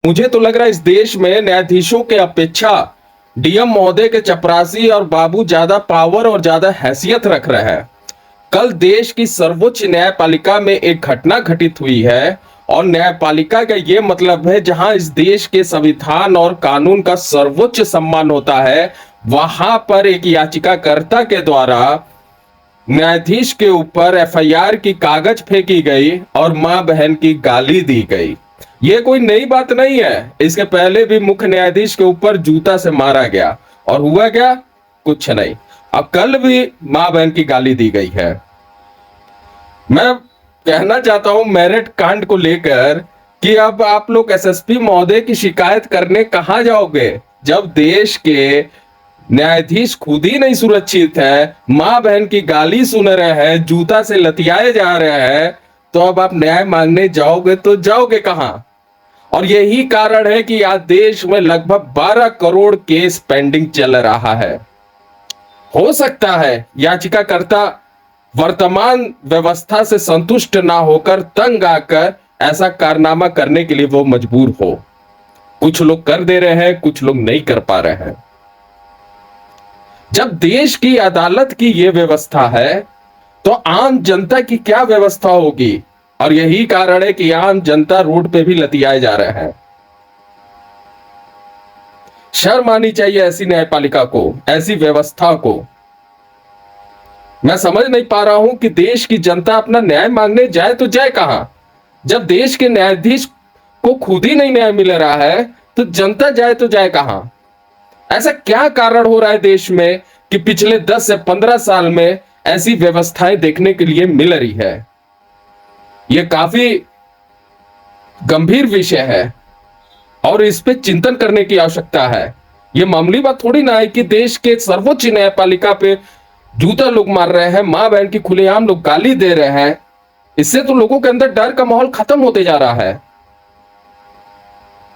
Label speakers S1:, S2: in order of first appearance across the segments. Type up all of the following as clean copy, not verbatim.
S1: मुझे तो लग रहा है इस देश में न्यायाधीशों के अपेक्षा डीएम महोदय के चपरासी और बाबू ज्यादा पावर और ज्यादा हैसियत रख रहे हैं। कल देश की सर्वोच्च न्यायपालिका में एक घटना घटित हुई है और न्यायपालिका का यह मतलब है जहां इस देश के संविधान और कानून का सर्वोच्च सम्मान होता है, वहां पर एक याचिकाकर्ता के द्वारा न्यायाधीश के ऊपर एफआईआर की कागज फेंकी गई और मां बहन की गाली दी गई। यह कोई नई बात नहीं है, इसके पहले भी मुख्य न्यायाधीश के ऊपर जूता से मारा गया और हुआ क्या? कुछ नहीं। अब कल भी मां बहन की गाली दी गई है। मैं कहना चाहता हूं मेरिट कांड को लेकर कि अब आप लोग एसएसपी महोदय की शिकायत करने कहां जाओगे जब देश के न्यायाधीश खुद ही नहीं सुरक्षित है, मां बहन की गाली सुन रहे हैं, जूता से लतियाए जा रहे हैं, तो अब आप न्याय मांगने जाओगे तो जाओगे कहां? और यही कारण है कि आज देश में लगभग 12 करोड़ केस पेंडिंग चल रहा है। हो सकता है याचिकाकर्ता वर्तमान व्यवस्था से संतुष्ट ना होकर तंग आकर ऐसा कारनामा करने के लिए वो मजबूर हो। कुछ लोग कर दे रहे हैं, कुछ लोग नहीं कर पा रहे हैं। जब देश की अदालत की यह व्यवस्था है तो आम जनता की क्या व्यवस्था होगी? और यही कारण है कि आम जनता रोड पे भी लतियाए जा रहे हैं। शर्म आनी चाहिए ऐसी न्यायपालिका को, ऐसी व्यवस्था को। मैं समझ नहीं पा रहा हूं कि देश की जनता अपना न्याय मांगने जाए तो जाए कहां? जब देश के न्यायाधीश को खुद ही नहीं न्याय मिल रहा है तो जनता जाए तो जाए कहां? ऐसा क्या कारण हो रहा है देश में कि पिछले 10 से 15 साल में ऐसी व्यवस्थाएं देखने के लिए मिल रही है? यह काफी गंभीर विषय है और इस पे चिंतन करने की आवश्यकता है। यह मामूली बात थोड़ी ना है कि देश के सर्वोच्च न्यायपालिका पे जूता लोग मार रहे हैं, मां बहन की खुलेआम लोग गाली दे रहे हैं। इससे तो लोगों के अंदर डर का माहौल खत्म होते जा रहा है।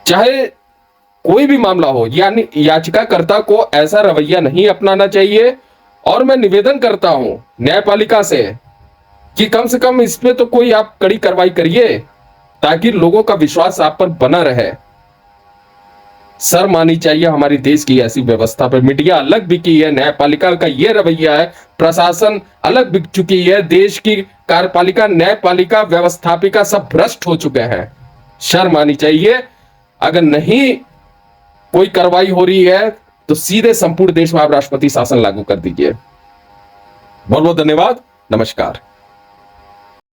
S1: चाहे कोई भी मामला हो, यानी याचिकाकर्ता को ऐसा रवैया नहीं अपनाना चाहिए। और मैं निवेदन करता हूं न्यायपालिका से कि कम से कम इस पे तो कोई आप कड़ी कार्रवाई करिए ताकि लोगों का विश्वास आप पर बना रहे। शर्म आनी चाहिए हमारी देश की ऐसी व्यवस्था पर। मीडिया अलग बिकी है, न्यायपालिका का यह रवैया है, प्रशासन अलग बिक चुकी है, देश की कार्यपालिका, न्यायपालिका, व्यवस्थापिका सब भ्रष्ट हो चुके हैं। शर्म आनी चाहिए। अगर नहीं कोई कार्रवाई हो रही है तो सीधे संपूर्ण देश में आप राष्ट्रपति शासन लागू कर दीजिए। बहुत बहुत धन्यवाद। नमस्कार।